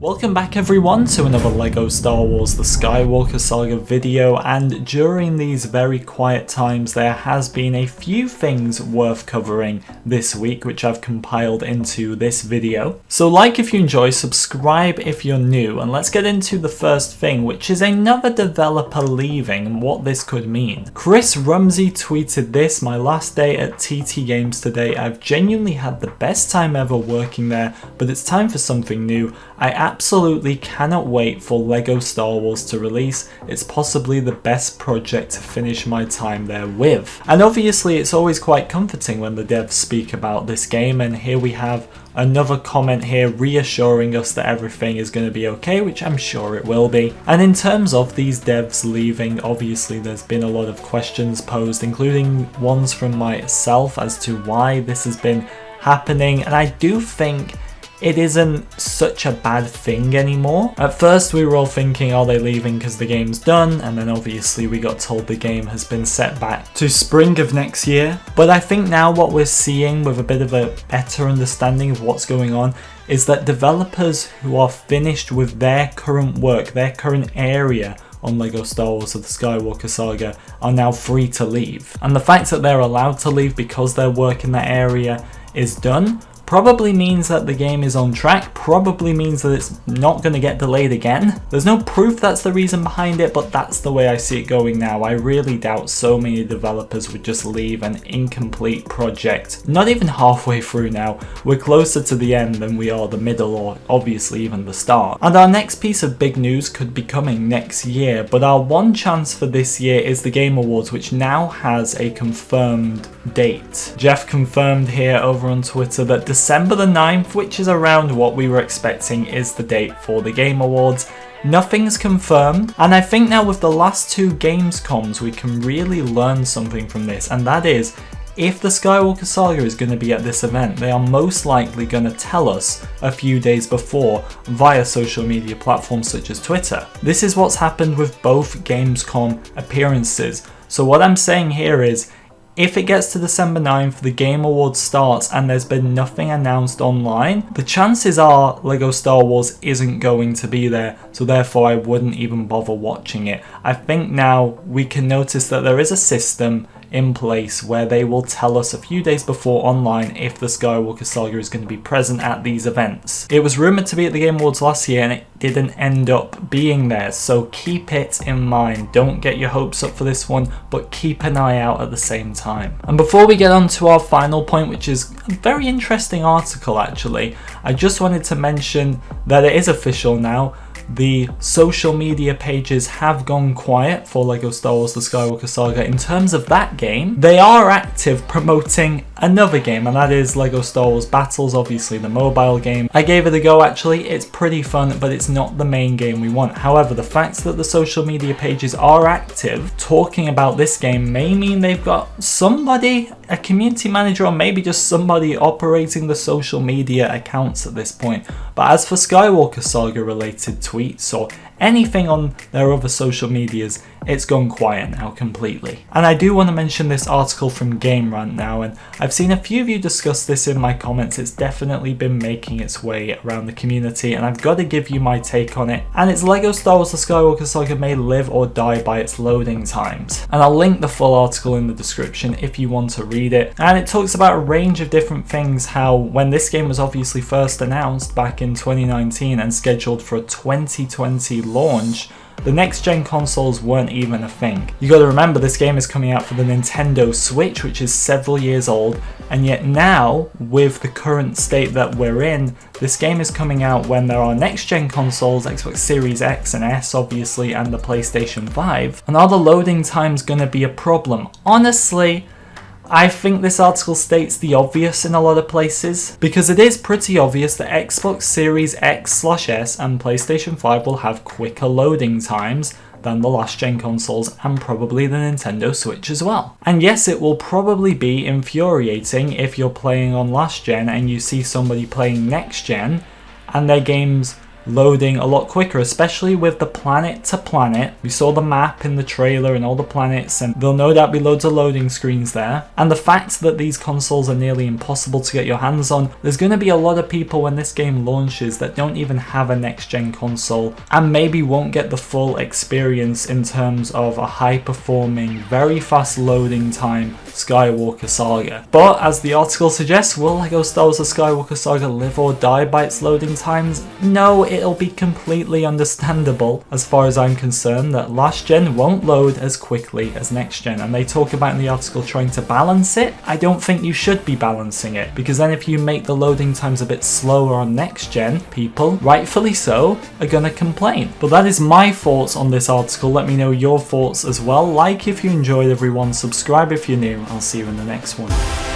Welcome back everyone to another LEGO Star Wars The Skywalker Saga video, and during these very quiet times there has been a few things worth covering this week which I've compiled into this video. So like if you enjoy, subscribe if you're new, and let's get into the first thing, which is another developer leaving and what this could mean. Chris Rumsey tweeted this: "My last day at TT Games today. I've genuinely had the best time ever working there, but it's time for something new. I absolutely cannot wait for LEGO Star Wars to release. It's possibly the best project to finish my time there with." And obviously it's always quite comforting when the devs speak about this game, and here we have another comment here reassuring us that everything is going to be okay, which I'm sure it will be. And in terms of these devs leaving, obviously there's been a lot of questions posed, including ones from myself as to why this has been happening, and I do think it isn't such a bad thing anymore. At first we were all thinking, are they leaving because the game's done? And then obviously we got told the game has been set back to spring of next year. But I think now what we're seeing, with a bit of a better understanding of what's going on, is that developers who are finished with their current work, their current area on LEGO Star Wars of the Skywalker Saga, are now free to leave. And the fact that they're allowed to leave because their work in that area is done probably means that the game is on track, probably means that it's not going to get delayed again. There's no proof that's the reason behind it, but that's the way I see it going now. I really doubt so many developers would just leave an incomplete project. Not even halfway through now. We're closer to the end than we are the middle, or obviously even the start. And our next piece of big news could be coming next year, but our one chance for this year is the Game Awards, which now has a confirmed date. Jeff confirmed here over on Twitter that December the 9th, which is around what we were expecting, is the date for the Game Awards. Nothing's confirmed, and I think now with the last two Gamescoms we can really learn something from this, and that is, if the Skywalker Saga is going to be at this event, they are most likely going to tell us a few days before via social media platforms such as Twitter. This is what's happened with both Gamescom appearances. So what I'm saying here is, if it gets to December 9th, the Game Awards starts and there's been nothing announced online, the chances are LEGO Star Wars isn't going to be there, so therefore I wouldn't even bother watching it. I think now we can notice that there is a system in place where they will tell us a few days before online if the Skywalker Saga is going to be present at these events. It was rumoured to be at the Game Awards last year and it didn't end up being there, so keep it in mind. Don't get your hopes up for this one, but keep an eye out at the same time. And before we get on to our final point, which is a very interesting article actually, I just wanted to mention that it is official now. The social media pages have gone quiet for LEGO Star Wars The Skywalker Saga. In terms of that game, they are active promoting another game, and that is LEGO Star Wars Battles, obviously the mobile game. I gave it a go actually, it's pretty fun, but it's not the main game we want. However, the fact that the social media pages are active talking about this game may mean they've got somebody, a community manager, or maybe just somebody operating the social media accounts at this point. But as for Skywalker Saga related tweets or anything on their other social medias, it's gone quiet now completely. And I do want to mention this article from Game Rant now, and I've seen a few of you discuss this in my comments. It's definitely been making its way around the community, and I've got to give you my take on it. And it's LEGO Star Wars The Skywalker Saga may live or die by its loading times. And I'll link the full article in the description if you want to read it. And it talks about a range of different things, how when this game was obviously first announced back in 2019 and scheduled for a 2020 launch, the next gen consoles weren't even a thing. You gotta remember, this game is coming out for the Nintendo Switch, which is several years old, and yet now, with the current state that we're in, this game is coming out when there are next gen consoles, Xbox Series X and S obviously, and the PlayStation 5, and are the loading times gonna be a problem? Honestly, I think this article states the obvious in a lot of places, because it is pretty obvious that Xbox Series X/S and PlayStation 5 will have quicker loading times than the last gen consoles, and probably the Nintendo Switch as well. And yes, it will probably be infuriating if you're playing on last gen and you see somebody playing next gen and their games loading a lot quicker, especially with the planet to planet. We saw the map in the trailer and all the planets, and there'll no doubt be loads of loading screens there. And the fact that these consoles are nearly impossible to get your hands on, there's going to be a lot of people when this game launches that don't even have a next-gen console and maybe won't get the full experience in terms of a high-performing, very fast loading time Skywalker Saga. But as the article suggests, will LEGO Star Wars The Skywalker Saga live or die by its loading times? No, it'll be completely understandable as far as I'm concerned that last gen won't load as quickly as next gen, and they talk about in the article trying to balance it. I don't think you should be balancing it, because then if you make the loading times a bit slower on next gen, people, rightfully so, are gonna complain. But that is my thoughts on this article. Let me know your thoughts as well. Like if you enjoyed, everyone, subscribe if you're new. I'll see you in the next one.